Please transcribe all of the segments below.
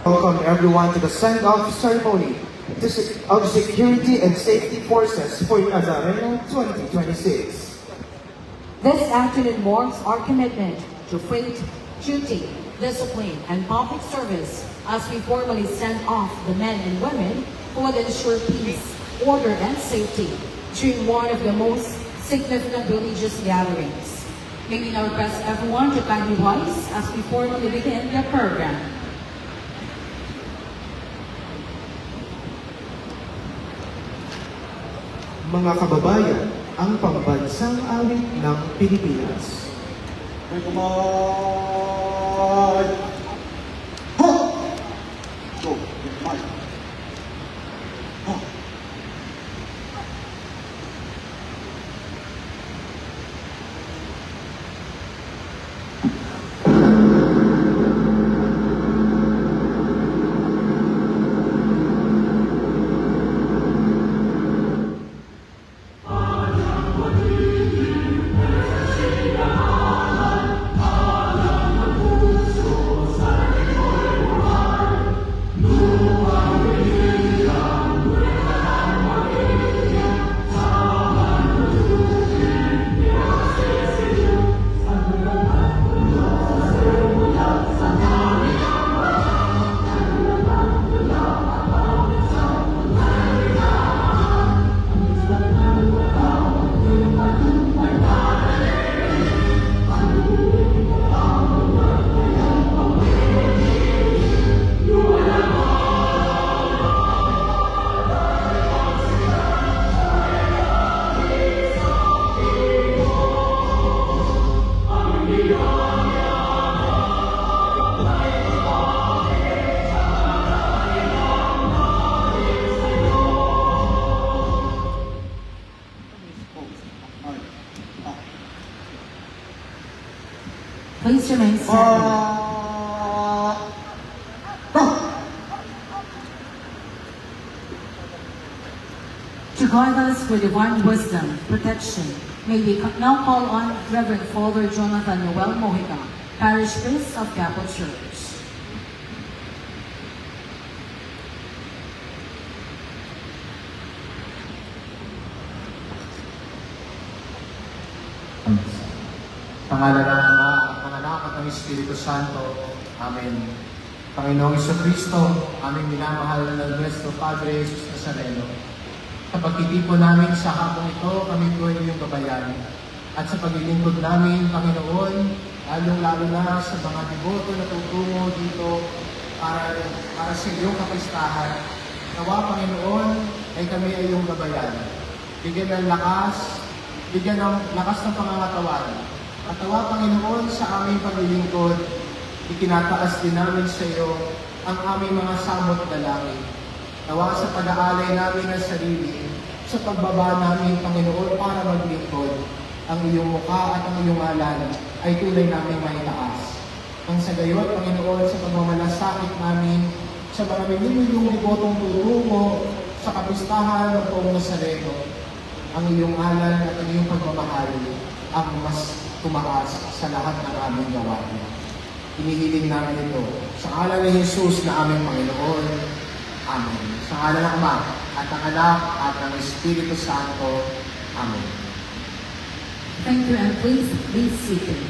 Welcome everyone to the send-off ceremony of Security and Safety Forces for Nazareno 2026. This afternoon marks our commitment to faith, duty, discipline, and public service as we formally send off the men and women who will ensure peace, order, and safety during one of the most significant religious gatherings. May we now request everyone to kindly rise as we formally begin the program. Mga kababayan, ang pambansang awit ng Pilipinas. May kumay! Ho! Go, kumay! Ho! Please remain standing. To guide us with divine wisdom, protection, may we now call on Reverend Father Jonathan Noel Mojica, Parish Priest of Quiapo Church. Pangalan ng Ama, at ng Anak, at ng Espiritu Santo. Amen. Panginoong Jesucristo, aming minamahal na nuestro Padre Jesus Nazareno, sa pagtitipon namin sa hapong ito, kami po ay iyong gabayan. At sa paglilingkod namin, Panginoon, lalong-lalo na sa mga deboto na tutungo dito para sa iyong kapistahan. Nawa, Panginoon, ay kami ay iyong gabayan. Bigyan ng lakas ng pangangatawan. At nawa, Panginoon, sa aming paglilingkod, itinataas din namin sa iyo ang aming mga samot na langit. Nawa sa pag-aalay namin ng sarili, sa pagbaba namin, Panginoon, para maglingkod, ang iyong mukha at ang iyong ngalan ay tunay namin maitaas. Ang sa gayon, Panginoon, sa pagmamalasakit namin, sa mga minimilong debotong tutungo sa kapistahan ng Poong Nazareno, ang iyong ngalan at ang iyong pagmamahal ang mas tumaas sa lahat ng aming gawain. Inihiling namin ito sa ngalan ni Jesus na aming Panginoon. Amen. Sa ngalan ng Ama, at ng Anak, at ng Espiritu Santo. Amen. Thank you, and please be seated.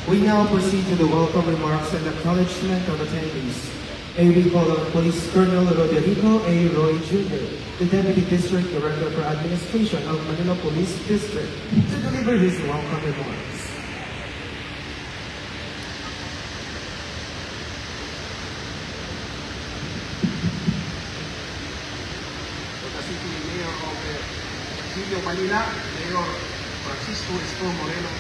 We now proceed to the welcome remarks and acknowledgement of attendees. May we call on Police Colonel Roderigo A. Roy Jr., the Deputy District Director for Administration of Manila Police District, to deliver his welcome remarks. The City Mayor of Silio, Manila, Mayor Francisco Espo Moreno,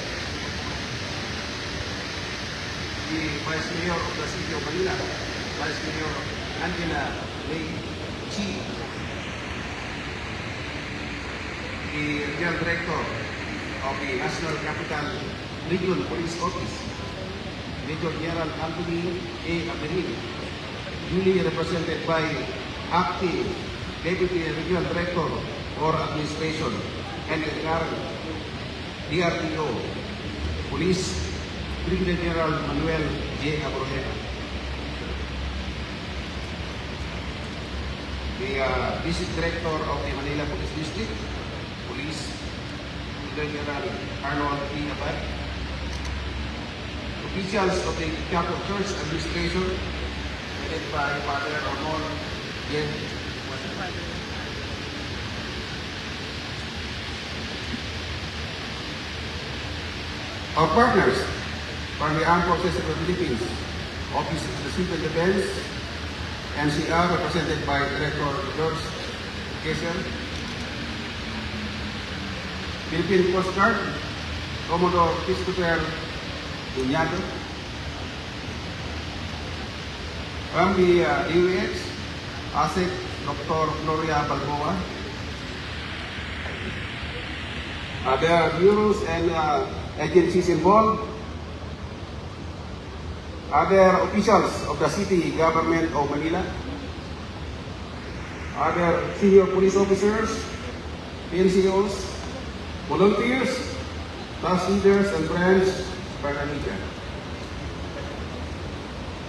the Vice Mayor of the City of Manila, Vice Mayor Angela May Chi, the Regional Director of the National Capital Regional Police Office, Major General Anthony A. Aberin, duly represented by Acting Deputy Regional Director for Administration, and the current DRPO, Police Brigadier General Manuel J. Abrojeda. The District Director of the Manila Police District, Police Brigadier General Arnold P. Abad. Officials of the Catholic Church Administration, headed by Father Ramon Yen. Our partners from the Armed Forces of the Philippines, Office of the Civil Defense, NCR, represented by Director George Kessel, Philippine Coast Guard, Commodore Christopher Uñado, from the DOH, ASEC, Dr. Gloria Balboa. There are bureaus and agencies involved. Other officials of the city government of Manila. Other senior police officers, NCOs, volunteers, class leaders, and friends, paramedics.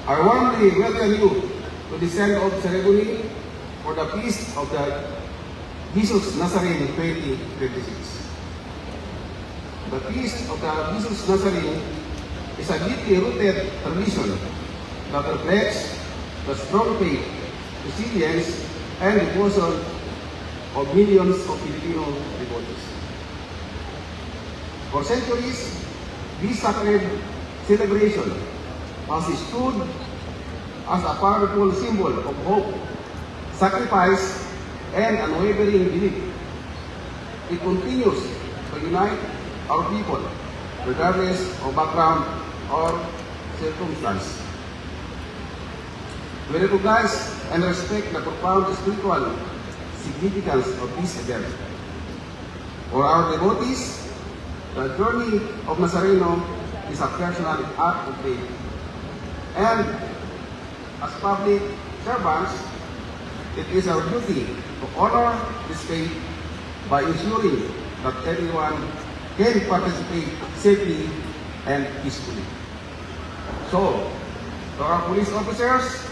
I warmly welcome you to the send-off ceremony for the Feast of the Jesus Nazarene 2026. The Feast of the Jesus Nazarene is a deeply rooted tradition that reflects the strong faith, resilience, and devotion of millions of Filipino devotees. For centuries, this sacred celebration has stood as a powerful symbol of hope, sacrifice, and unwavering belief. It continues to unite our people, regardless of background or circumstance. We recognize and respect the profound spiritual significance of this event. For our devotees, the journey of Nazareno is a personal act of faith. And as public servants, it is our duty to honor this faith by ensuring that everyone can participate safely and peacefully. So, to our police officers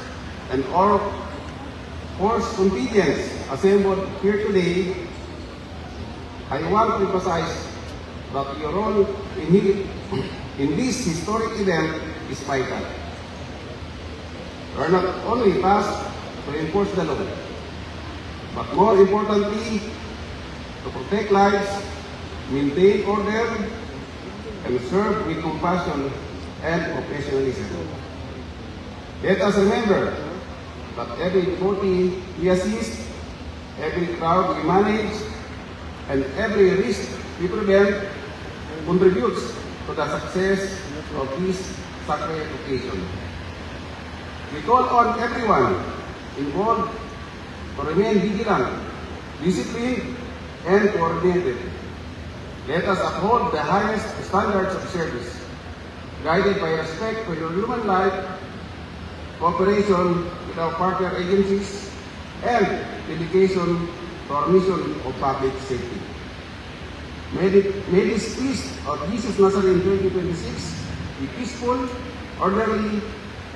and all force contingents assembled here today, I want to emphasize that your role in this historic event is vital. We are not only tasked to enforce the law, but more importantly, to protect lives, maintain order, and serve with compassion and professionalism. Let us remember that every devotee we assist, every crowd we manage, and every risk we prevent contributes to the success of this sacred occasion. We call on everyone involved to remain vigilant, disciplined, and coordinated. Let us uphold the highest standards of service, guided by respect for your human life, cooperation with our partner agencies, and dedication to our mission of public safety. May this feast of Jesus Nazarene 2026 be peaceful, orderly,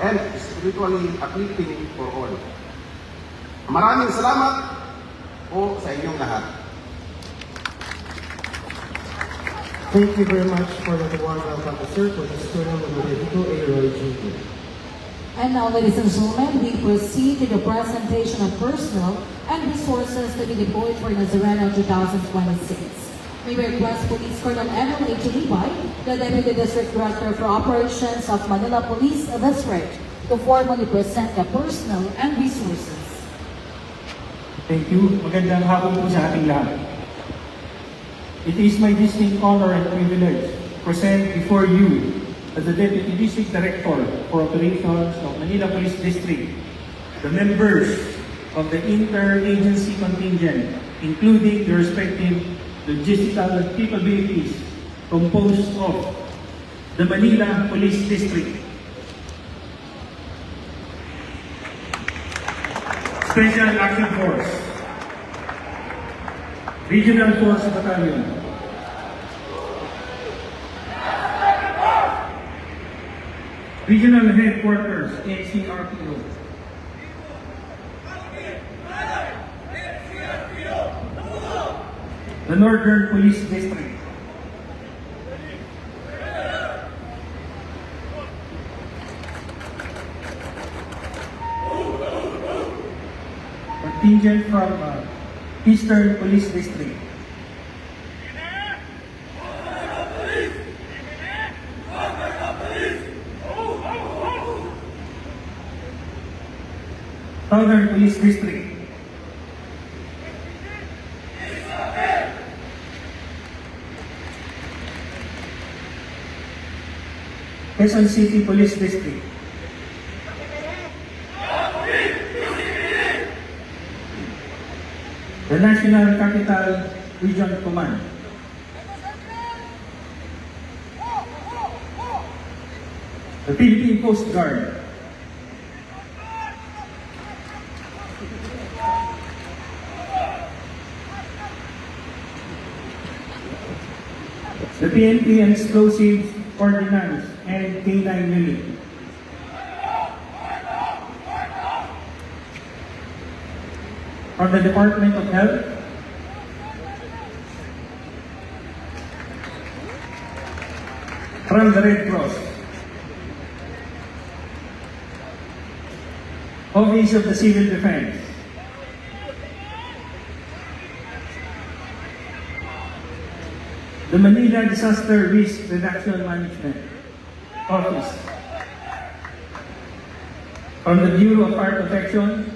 and spiritually uplifting for all. Maraming salamat po sa inyong lahat. Thank you very much for that warm welcome, sir, for this Colonel Rodrigo A. Roy Jr. And now, ladies and gentlemen, we proceed to the presentation of personnel and resources to be deployed for Nazareno 2026. We request Police Colonel Emil H. Libay, the Deputy District Director for Operations of Manila Police District, to formally present the personnel and resources. Thank you. Magandang hapon po sa ating lahat. It is my distinct honor and privilege to present before you as the Deputy District Director for Operations of Manila Police District, the members of the inter-agency contingent, including the respective logistical capabilities composed of the Manila Police District, Special Action Force, Regional Force Battalion, Regional Headquarters, NCRPO. The Northern Police District. Contingent from Eastern Police District. Southern Police District. Quezon City Police District. The National Capital Region Command. The Philippine Coast Guard. The PNP and Explosives Ordnance and K9 Unit. From the Department of Health, from the Red Cross, Office of the Civil Defense, the Manila Disaster Risk Reduction Management Office, from the Bureau of Fire Protection,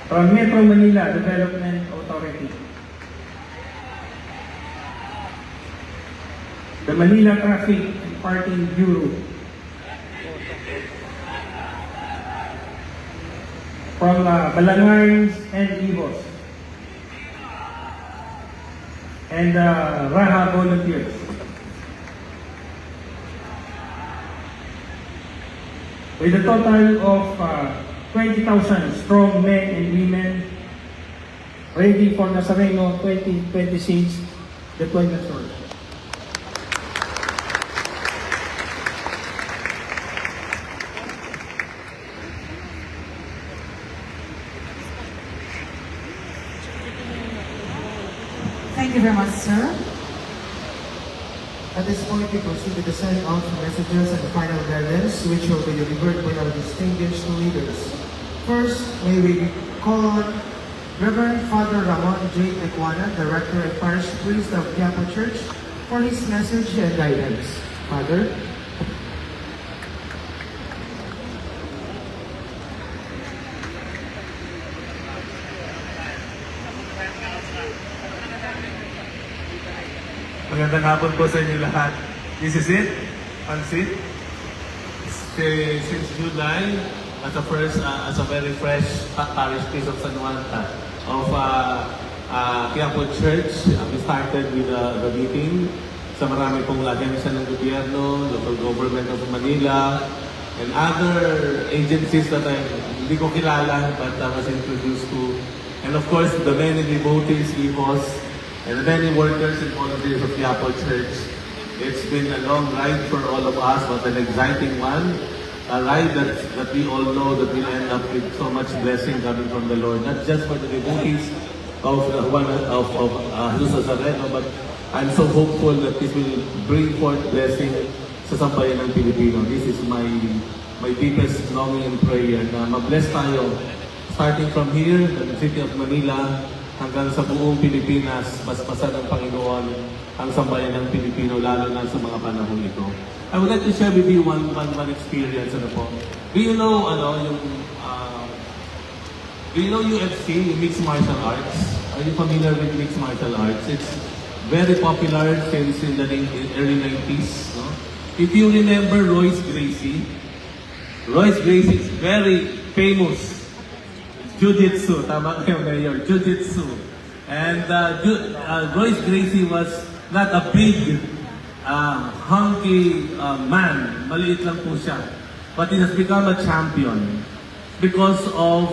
from Metro Manila Development Authority, the Manila Traffic and Parking Bureau, from Balangarns and Ibos, and Raha volunteers. With a total of 20,000 strong men and women ready for Nazareno 2026 deployment tour. Thank you very much, sir. At this point, we proceed to the sending out messages and final guidance, which will be delivered by our distinguished leaders. First, may we call on Reverend Father Ramon J. Equana, Director and Parish Priest of Quiapo Church, for his message and guidance. Father. Magandang hapon po sa inyo lahat. This is it. Pansit. Since July, as a very fresh parish priest of San Juan of Quiapo Church, we started with the meeting sa marami pong agency ng gobyerno, local government of Manila, and other agencies that hindi ko kilala but I was introduced to. And of course, the many devotees, EVOS, and the many workers and volunteers of Quiapo Church. It's been a long ride for all of us, but an exciting one. A ride that we all know that will end up with so much blessing coming from the Lord, not just for the devotees of Jesus Nazareno, but I'm so hopeful that this will bring forth blessing sa sambayan ng Pilipino. This is my deepest longing and prayer na mabless tayo starting from here, the city of Manila, hanggang sa buong Pilipinas, paspasan ng Panginoon ang sambayan ng Pilipino, lalo na sa mga panahon ito. I would like to share with you one experience. Do you know, UFC, Mixed Martial Arts? Are you familiar with Mixed Martial Arts? It's very popular since in the early 90s. No? If you remember Royce Gracie is very famous Jiu-Jitsu, tama kayo, Mayor, Jiu-Jitsu. And Royce Gracie was not a big, hunky man. Maliit lang po siya. But he has become a champion because of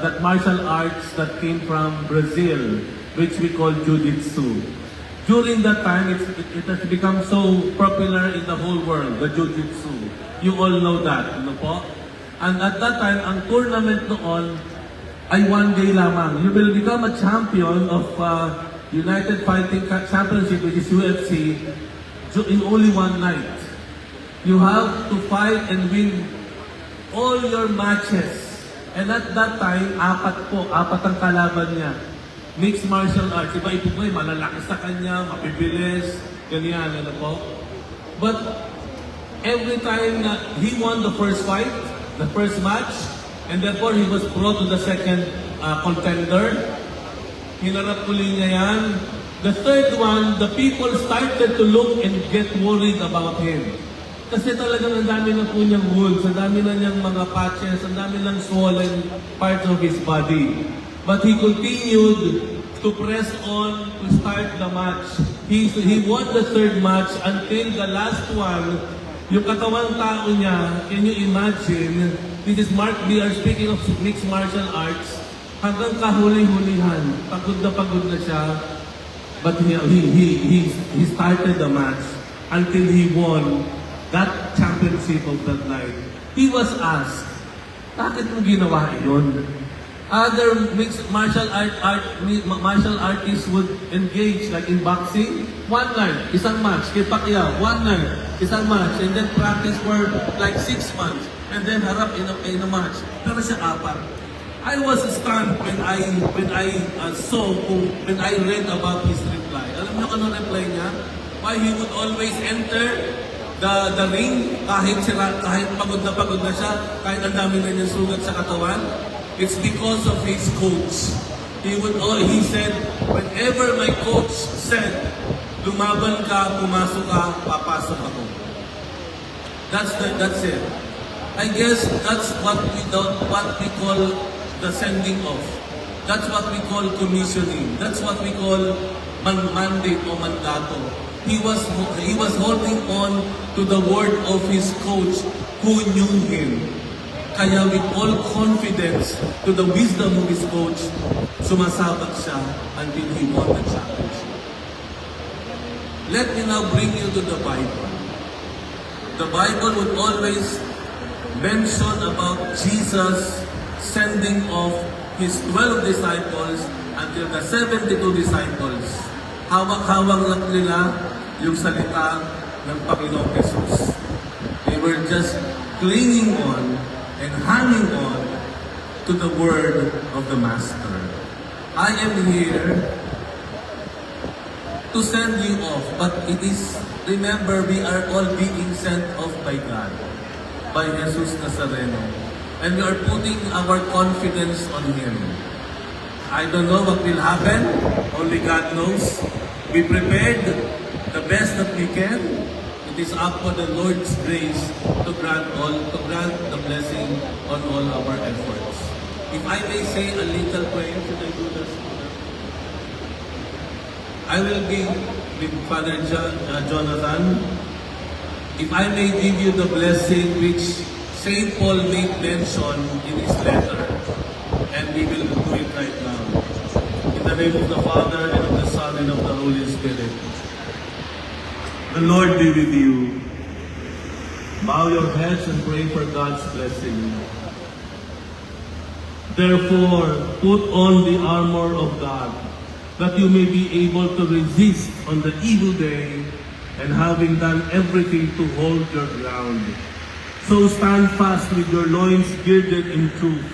that martial arts that came from Brazil, which we call Jiu-Jitsu. During that time, it has become so popular in the whole world, the Jiu-Jitsu. You all know that, ano po? And at that time, ang tournament noon ay 1 day lamang. You will become a champion of United Fighting Championship, which is UFC, in only 1 night. You have to fight and win all your matches. And at that time, apat ang kalaban niya. Mixed martial arts. Iba ito po malalaki sa kanya, mapibilis, ganyan, ano po. But every time na he won the first fight, the first match, and therefore he was brought to the second contender. Hinarap uli niya yan. The third one, the people started to look and get worried about him. Kasi talagang ang dami na po niyang wounds, ang dami na niyang mga patches, ang dami ng swollen parts of his body. But he continued to press on to start the match. He won the third match until the last one. Yung katawang tao niya, can you imagine? This is Mark B.R. speaking of mixed martial arts. Hanggang kahuli-hulihan, pagod na siya. But he started the match until he won that championship of that night. He was asked, bakit mo ginawa yun? Other mixed martial artists would engage like in boxing, 1 night, isang match. Kay Pacquiao, 1 night, isang match, and then practice for like 6 months, and then harap in a match. Pero siya 4. I was stunned when I read about his reply. Alam niyo ano reply niya? Why he would always enter the ring kahit pagod na siya, kahit ang dami na niyang sugat sa katawan. It's because of his coach. He said, whenever my coach said, lumaban ka, pumasok ka, papasok ako. That's it. I guess that's what we call the sending off. That's what we call commissioning. That's what we call mandate o mandato. He was holding on to the word of his coach who knew him. Kaya with all confidence to the wisdom of his coach, sumasabak siya until he won the championship. Let me now bring you to the Bible. The Bible would always mention about Jesus sending off his 12 disciples until the 72 disciples. Hawak-hawak lang nila yung salita ng Panginoong Jesus. They were just clinging on and hanging on to the word of the Master. I am here to send you off, but remember, we are all being sent off by God, by Jesus Nazareno. And we are putting our confidence on Him. I don't know what will happen, only God knows. We prepared the best that we can. It is up for the Lord's grace to grant the blessing on all our efforts. If I may say a little prayer, should I do this? I will be with Father Jonathan. If I may give you the blessing which St. Paul made mention in his letter, and we will do it right now. In the name of the Father, and of the Son, and of the Holy Spirit. The Lord be with you. Bow your heads and pray for God's blessing. Therefore, put on the armor of God, that you may be able to resist on the evil day, and having done everything to hold your ground. So stand fast with your loins girded in truth,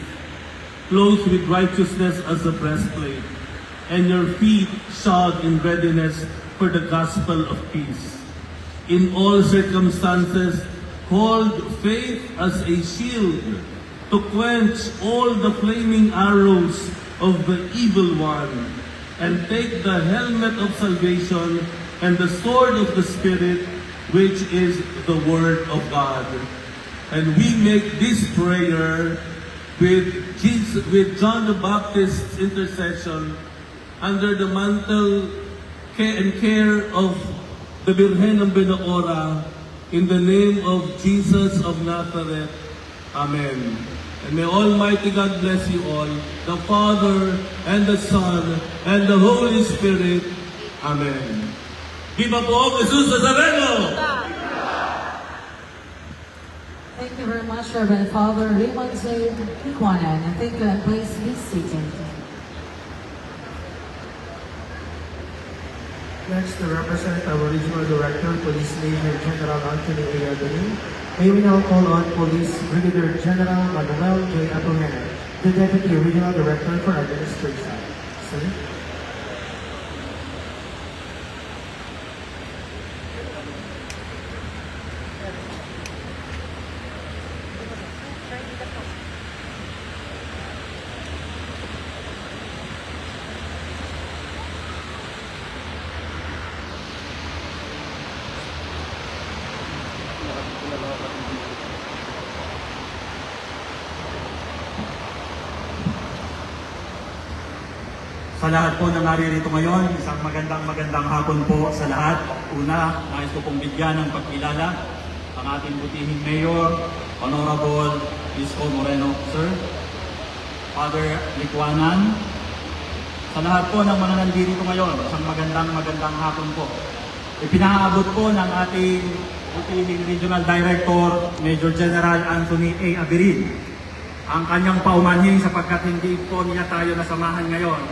clothed with righteousness as a breastplate, and your feet shod in readiness for the gospel of peace. In all circumstances, hold faith as a shield to quench all the flaming arrows of the evil one, and take the helmet of salvation and the sword of the Spirit, which is the Word of God. And we make this prayer with John the Baptist's intercession under the mantle and care of the Birhen ng Binaora, in the name of Jesus of Nazareth. Amen. And may Almighty God bless you all, the Father, and the Son, and the Holy Spirit. Amen. Viva po Jesus Nazareno! Thank you very much, Reverend Father Raymond J. Kikwanan, and thank you, and please be seated. Next, to represent our Regional Director, Police Major General Anthony A. Adonin, may we now call on Police Brigadier General Manuel J. Atohena, the Deputy Regional Director for Administration. Sir? Sa lahat po na naririto ngayon, isang magandang hapon po sa lahat. Una, nais ko pong bigyan ng pagkilala ang ating butihing Mayor, Honorable Isko Moreno, Sir, Father Likwanan. Sa lahat po ng mga nandito ngayon, isang magandang hapon po. Ipinaabot po ng ating butihing Regional Director, Major General Anthony A. Abirin, ang kanyang paumanhin sapagkat hindi po niya tayo nasamahan ngayon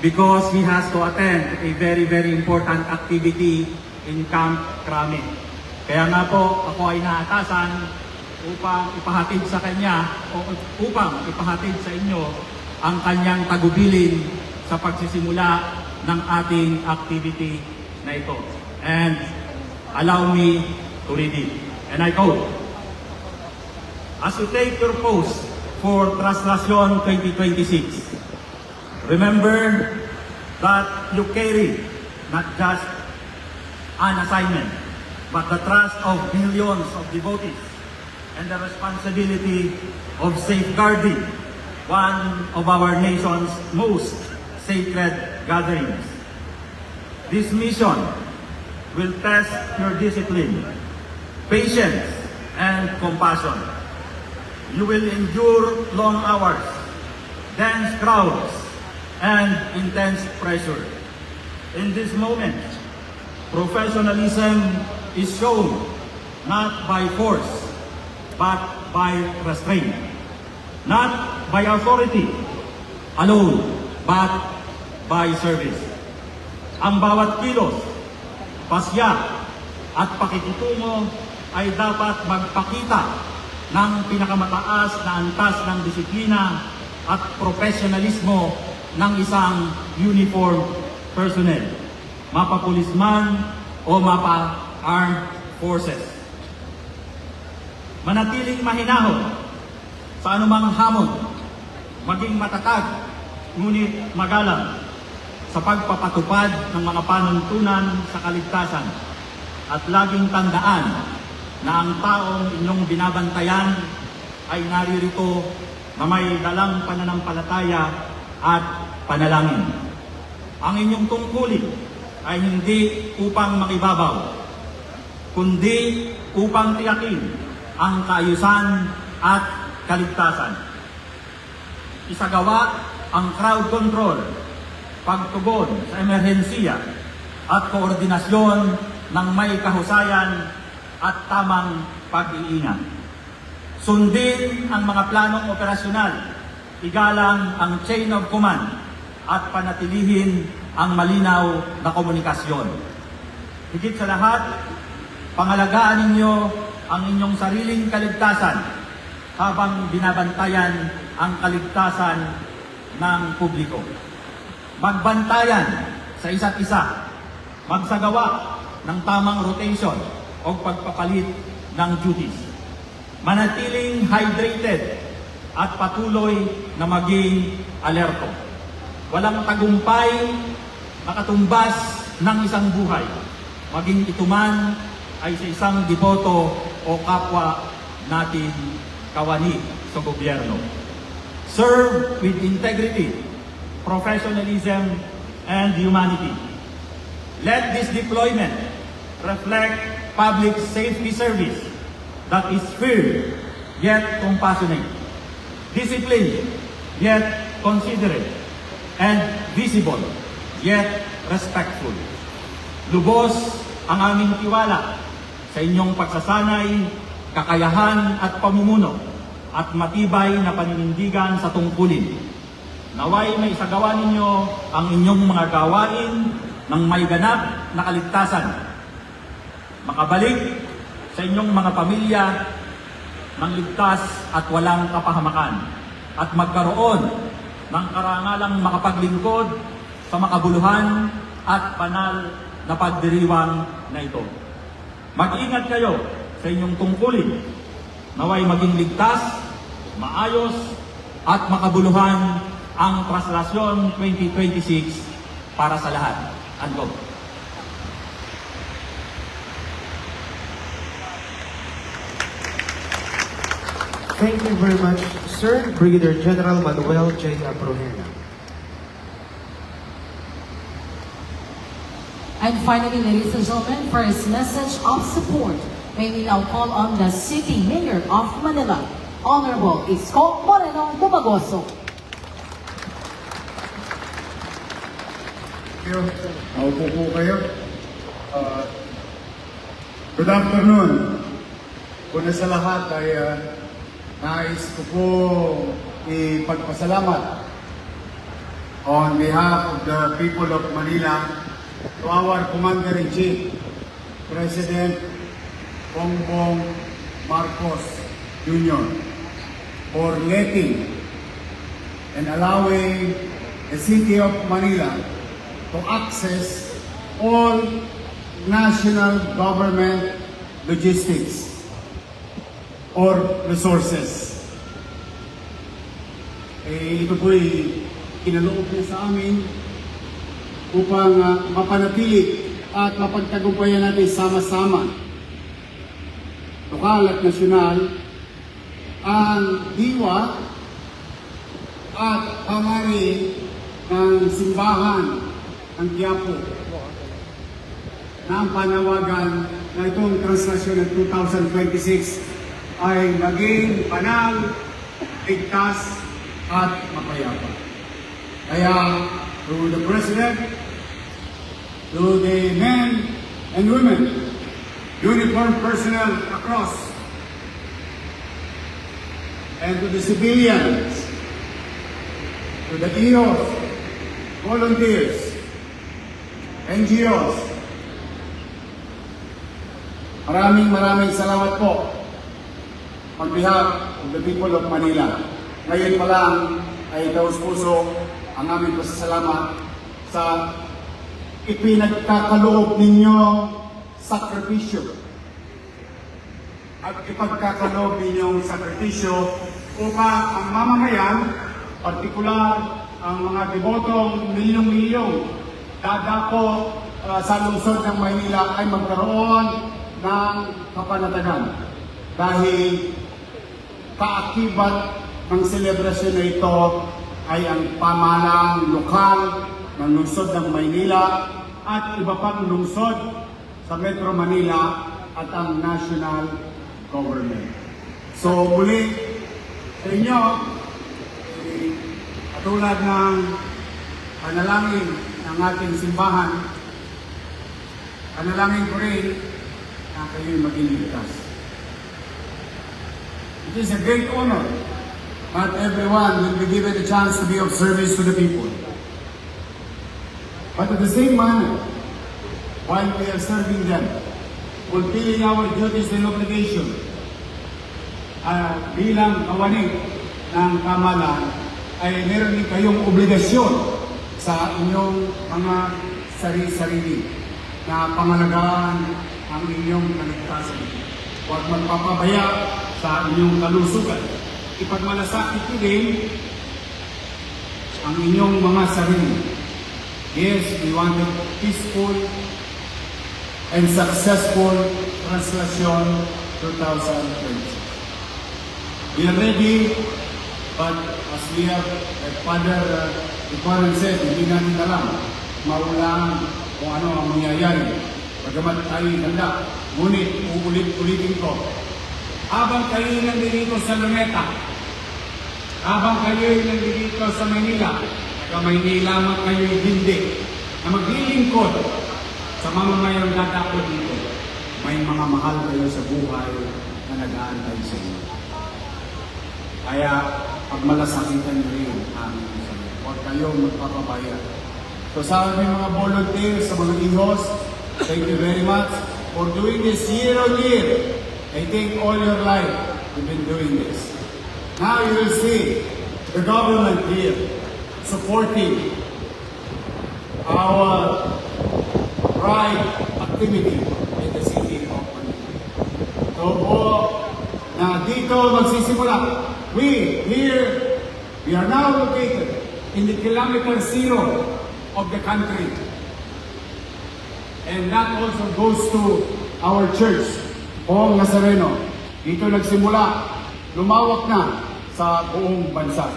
because he has to attend a very important activity in Camp Crame. Kaya nga po ako ay naatasan upang ipahatid sa kanya o upang ipahatid sa inyo ang kanyang tagubilin sa pagsisimula ng ating activity na ito. And allow me to read it. And I quote, "As you take your post for Translation 2026, remember that you carry not just an assignment, but the trust of millions of devotees and the responsibility of safeguarding one of our nation's most sacred gatherings. This mission will test your discipline, patience, and compassion. You will endure long hours, dense crowds, and intense pressure. In this moment, professionalism is shown not by force, but by restraint. Not by authority alone, but by service. Ang bawat kilos, pasya, at pakikitungo ay dapat magpakita ng pinakamataas na antas ng disiplina at profesionalismo ng isang uniformed personnel, mapa-pulis man o mapa-armed forces. Manatiling mahinahon sa anumang hamon, maging matatag, ngunit magalang sa pagpapatupad ng mga panuntunan sa kaligtasan, at laging tandaan na ang taong inyong binabantayan ay naririto na may dalang pananampalataya at panalangin. Ang inyong tungkulin ay hindi upang makibabaw, kundi upang tiyakin ang kaayusan at kaligtasan. Isagawa ang crowd control, pagtugon sa emerhensiya, at koordinasyon ng may kahusayan at tamang pag-iingat. Sundin ang mga planong operasyonal, igalang ang chain of command, at panatilihin ang malinaw na komunikasyon. Higit sa lahat, pangalagaan ninyo ang inyong sariling kaligtasan habang binabantayan ang kaligtasan ng publiko. Magbantayan sa isa't isa, magsagawa ng tamang rotation o pagpapalit ng duties. Manatiling hydrated at patuloy na maging alerto. Walang tagumpay na katumbas ng isang buhay, maging ito man ay sa isang deboto o kapwa natin kawani sa gobyerno. Serve with integrity, professionalism, and humanity. Let this deployment reflect public safety service that is firm yet compassionate, disciplined yet considerate, and visible yet respectful. Lubos ang aming tiwala sa inyong pagsasanay, kakayahan at pamumuno at matibay na paninindigan sa tungkulin. Naway may isagawa ninyo ang inyong mga gawain ng may ganap na kaligtasan. Makabalik sa inyong mga pamilya ng ligtas at walang kapahamakan at magkaroon ng karangalang makapaglingkod sa makabuluhan at banal na pagdiriwang na ito. Mag-ingat kayo sa inyong tungkulin. Naway maging ligtas, maayos at makabuluhan ang Traslasyon 2026 para sa lahat. Andog. Thank you very much, Sir Brigadier General Manuel J. Abrojena. And finally, ladies and gentlemen, for his message of support, may we now call on the City Mayor of Manila, Honorable Isko Moreno Dumagoso. Maupo po kayo. Good afternoon. Una sa lahat ay nais ko po ipagpasalamat on behalf of the people of Manila to our Commander-in-Chief, President Bongbong Marcos Jr. for letting and allowing the City of Manila to access all national government logistics or resources. Ito po'y kinaloob niya sa amin upang mapanatili at mapagtagumpayan natin sama-sama, lokal at nasyonal, ang diwa at pangari ng simbahan ng Quiapo na ang panawagan na itong Traslasyon ng 2026 ay maging banal, ligtas at mapayapa. Kaya to the President, to the men and women, uniformed personnel across, and to the civilians, to the EOs, volunteers, NGOs, maraming salamat po on behalf of the people of Manila. Ngayon pa lang ay taus-puso ang aming pasasalamat sa ipinagkakaloob ninyo sakripisyo at ipagkakaloob ninyong sakripisyo upang ang mamamayan, partikular ang mga debotong milyong-milyong dadako sa lungsod ng Maynila ay magkaroon ng kapanatagan dahil kaakibat ng selebrasyon na ito ay ang pamahalang lokal ng lungsod ng Maynila at iba pang lungsod sa Metro Manila at ang national government. So muli sa inyo, katulad ng panalangin ng ating simbahan, panalangin ko rin na kayo'y maging ligtas. It is a great honor. Not everyone will be given a chance to be of service to the people. But at the same manner, while we are serving them, fulfilling our duties and obligation, bilang kawani ng kamalan, ay meron din kayong obligasyon sa inyong mga sarili-sarili na pangalagaan ang inyong kaligtasan. Huwag magpapabaya sa inyong kalusugan. Ipagmalasakit ko din ang inyong mga sarili. Yes, we want a peaceful and successful Traslasyon 2020. We are ready, but as we have, like Father Iconan said, hindi natin alam maulang kung ano ang mangyayari. Bagamat tayo handa, ngunit uulit-ulitin ko. Habang kayo nandito sa Luneta, habang kayo nandito sa Manila, taga Maynila man kayo hindi, na maglilingkod Sa mga mayroong dadako dito, may mga mahal kayo sa buhay na nag-aantay sa inyo. Kaya, pagmalasakitan niyo rin ang aming sabi. Huwag kayong magpapabaya. So sa aming mga volunteers, sa mga ihos, thank you very much for doing this year on year. I think all your life you've been doing this. Now you will see the government here supporting our pride activity in the city of Manila. So po, na dito magsisimula. We are now located in the kilometer zero of the country. And that also goes to our church, Poong Nazareno. Dito nagsimula, lumawak na sa buong bansa.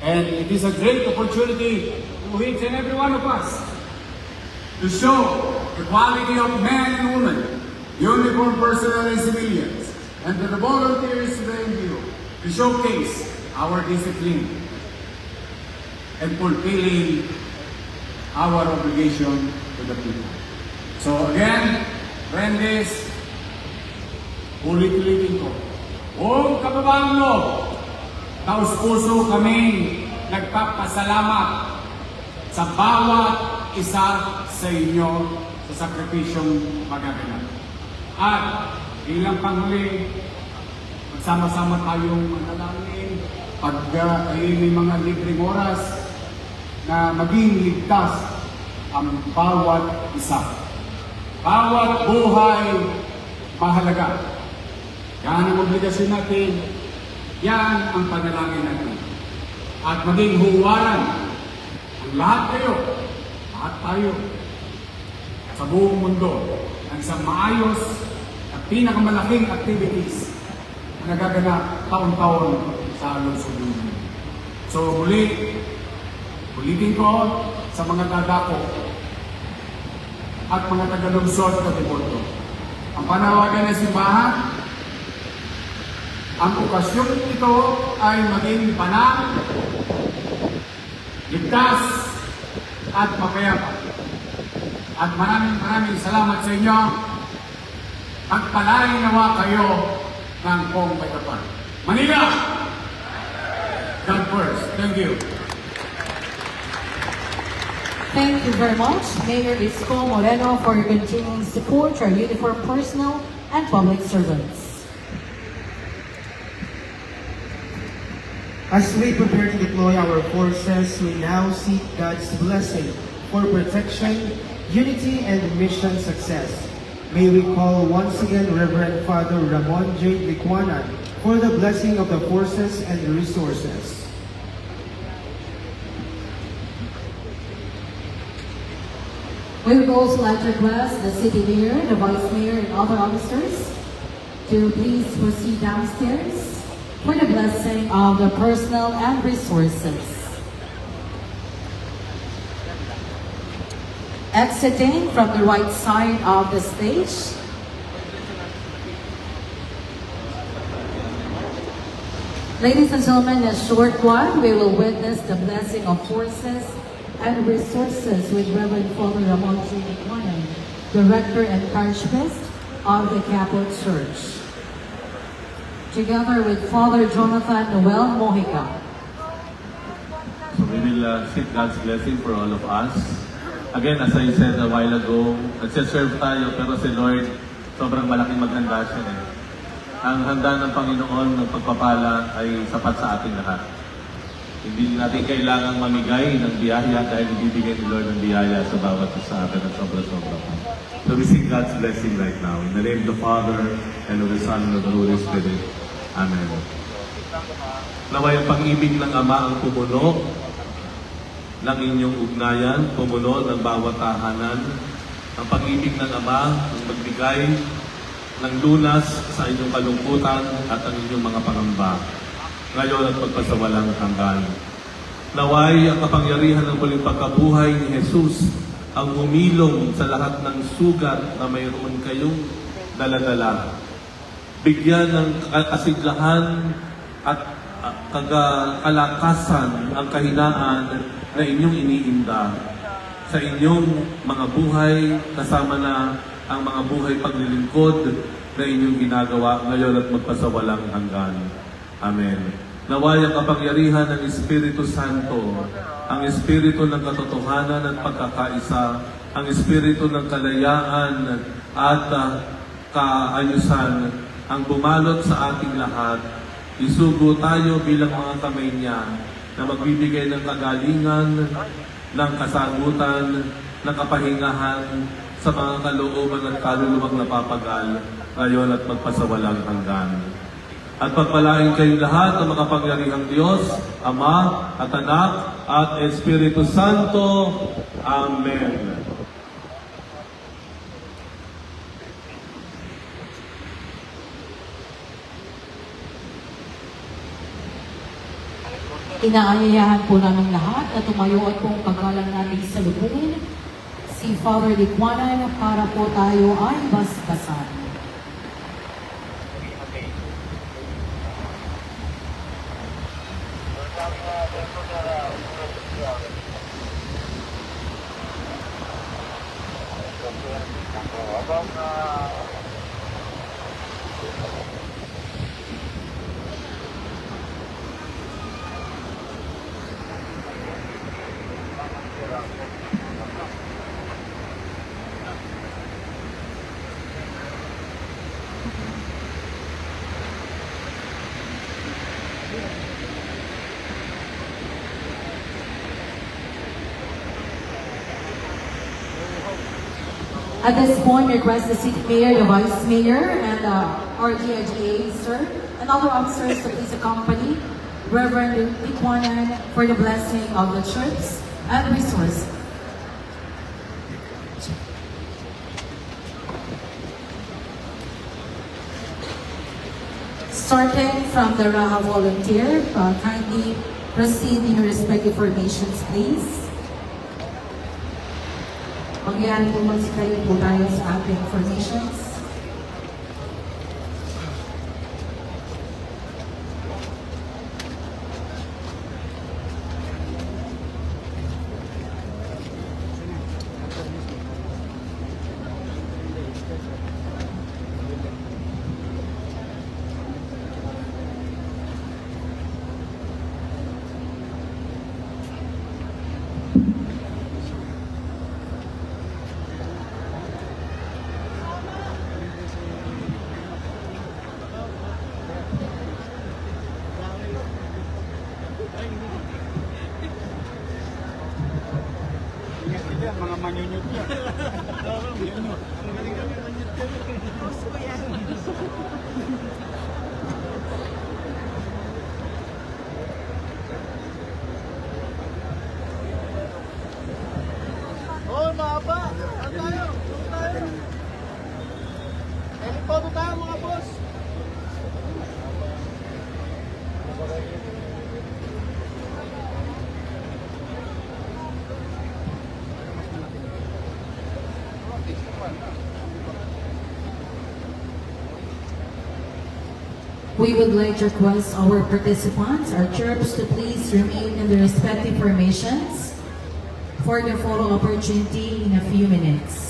And it is a great opportunity to each and every one of us to show the quality of men and women, uniformed personnel and civilians, and to the volunteers to the NGO, to showcase our discipline and fulfilling our obligation to the people. So again, friends, ulit-ulitin ko, buong kababaang loob, taus-puso kaming nagpapasalamat sa bawat isa sa inyo sa sakripisyong magaganap. At bilang panghuli, magsama-sama tayong manalangin pag ay may mga libreng oras na maging ligtas ang bawat isa. Bawat buhay mahalaga. Yan ang obligasyon natin. Yan ang panalangin natin. At maging huwaran ang lahat kayo, lahat tayo, sa buong mundo ng isang maayos at pinakamalaking activities na nagaganap taon-taon sa lungsod ninyo. So ulitin ko sa mga dadako at mga tagalungsod na deporto. Ang panawagan ng simbahan, ang okasyon ito ay maging panang, ligtas at mapayapa. At maraming salamat sa inyo. Pagpalain nawa kayo ng buong Pagkapan. Manila! God first. Thank you. Thank you very much, Mayor Isko Moreno, for your continuing support to our uniformed personnel and public servants. As we prepare to deploy our forces, we now seek God's blessing for protection, unity, and mission success. May we call once again Reverend Father Ramon J. Licuanan for the blessing of the forces and resources. We would also like to request the City Mayor, the Vice Mayor, and other officers to please proceed downstairs for the blessing of the personnel and resources. Exiting from the right side of the stage, ladies and gentlemen, in a short while, we will witness the blessing of forces and resources with Reverend Father Ramon J. Licuanan, Director and Parish Priest of the Catholic Church, together with Father Jonathan Noel Mojica. So we will seek God's blessing for all of us. Again, as I said a while ago, nagsiserve tayo, pero si Lord, sobrang malaking maghanda siya eh. Ang handa ng Panginoon ng pagpapala ay sapat sa ating lahat. Hindi natin kailangang mamigay ng biyaya dahil ibibigay ni Lord ng biyaya sa bawat isa atin at sobra-sobra. So we seek God's blessing right now. In the name of the Father, and of the Son, and of the Holy Spirit. Amen. Naway ang pag-ibig ng Ama ang pumuno ng inyong ugnayan, pumuno ng bawat tahanan. Ang pag-ibig ng Ama ang magbigay ng lunas sa inyong kalungkutan at ang inyong mga pangamba. Ngayon at pagpasawalang hanggan. Naway ang kapangyarihan ng muling pagkabuhay ni Jesus ang humilong sa lahat ng sugat na mayroon kayong daladala. Bigyan ng kasiglahan at kalakasan ang kahinaan na inyong iniinda. sa inyong mga buhay, kasama na ang mga buhay paglilingkod na inyong ginagawa ngayon at magpasawalang hanggan. Amen. Naway ang kapangyarihan ng Espiritu Santo, ang Espiritu ng katotohanan at pagkakaisa, ang Espiritu ng kalayaan at kaayusan, ang bumalot sa ating lahat. Isugo tayo bilang mga kamay niya na magbibigay ng kagalingan, ng kasagutan, ng kapahingahan sa mga kalooban at kaluluwang napapagal ngayon at magpasawalang hanggan. At pagpalain kayong lahat ng makapangyarihang Diyos, Ama at Anak at Espiritu Santo. Amen. Inaayayahan po namin lahat na tumayo at kung paggalang natin sa lubungin si Father Liquanan para po tayo ay basbasan. At this point, request the city mayor, the vice mayor, and our DIGA, sir, and other officers to please accompany Reverend Liquanan for the blessing of the troops and resources. Starting from the Raha volunteer, kindly proceed in your respective formations, please. Magyari po magsikay po tayo sa ating formations. Mga manyunyot yan. Oh, mahaba! Ano tayo? Helipodo tayo mga boss! We would like to request our participants, our troops, to please remain in their respective formations for the photo opportunity in a few minutes.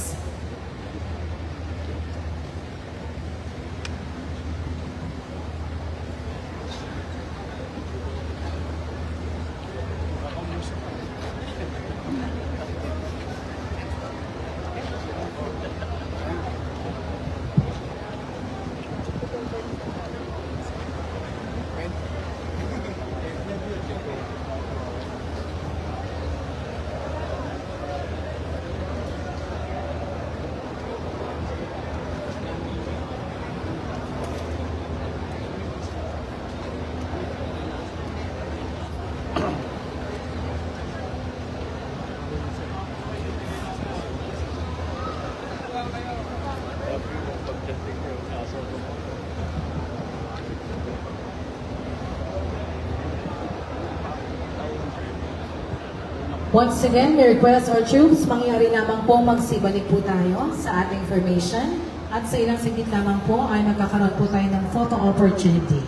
Once again, we request our troops, mangyari lamang po magsibalik po tayo sa ating formation at sa ilang sigit lamang po ay magkakaroon po tayo ng photo opportunity.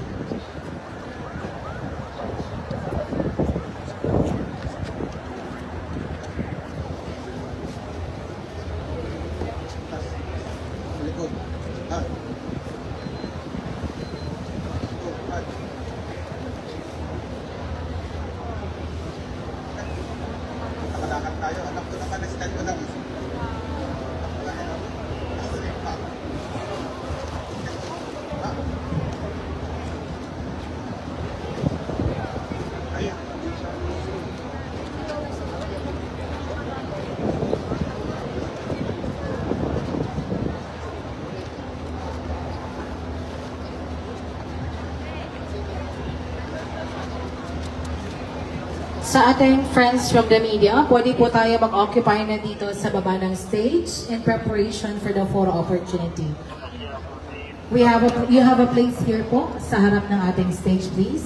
Sa ating friends from the media, pwede po tayo mag-occupy na dito sa baba ng stage in preparation for the photo opportunity. You have a place here po sa harap ng ating stage, please.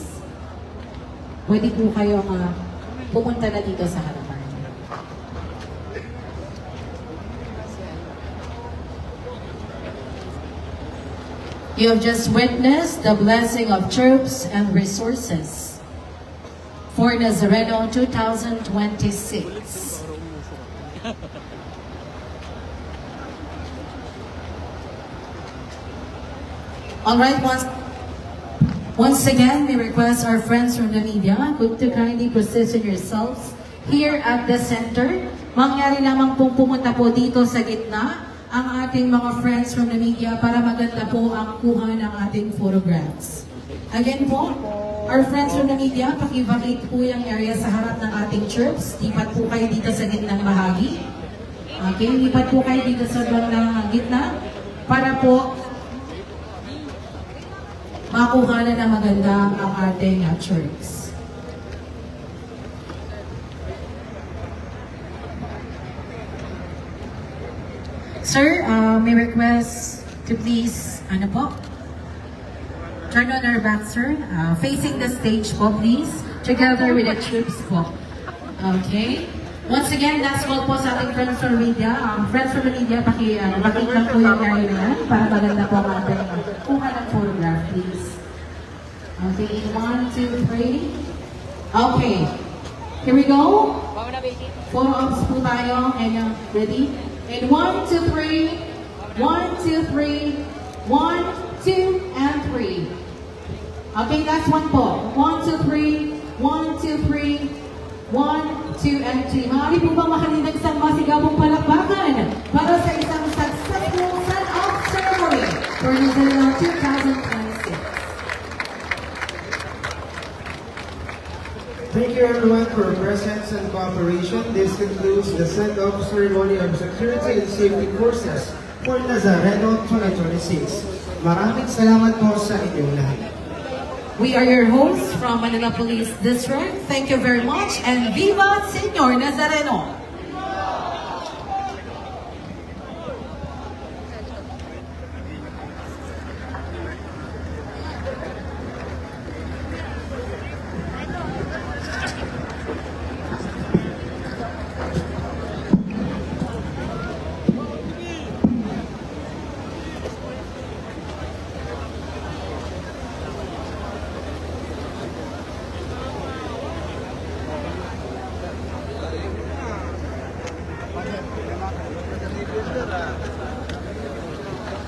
Pwede po kayo pumunta na dito sa harapan. You have just witnessed the blessing of troops and resources for Nazareno 2026. All right, once again, we request our friends from the media to kindly position yourselves here at the center. Mangyari lamang pong pumunta po dito sa gitna ang ating mga friends from the media para maganda po ang kuha ng ating photographs. Again po, our friends from the media, paki-vacate po yung area sa harap ng ating troops. Lipat po kayo dito sa gitnang bahagi. Okay, lipat po kayo dito sa bandang gitna para po makuha na maganda ang ating troops. Sir, may request to please, turn on our back, sir. Facing the stage po, please. Together with the troops po. Okay. Once again, last call po sa ating friends from media. Friends from the media, bakit lang po yung area na yan para maganda po ang ating kuha ng photograph, please. Okay, 1, 2, 3. Okay. Here we go. Photo ops po tayo. And ready? And 1, 2, 3. 1, 2, 3. 1, 2, and 3. Okay, that's one po. 1, 2, 3. 1, 2, 3. 1, 2, and 3. Maaari po bang makalinag sa masigabong palakpakan para sa isang successful send-off ceremony for Nazareno 2026. Thank you everyone for your presence and cooperation. This concludes the send-off ceremony of Security and Safety Forces for Nazareno 2026. Maraming salamat po sa inyong lahat. We are your hosts from Manila Police District. Thank you very much and Viva Señor Nazareno!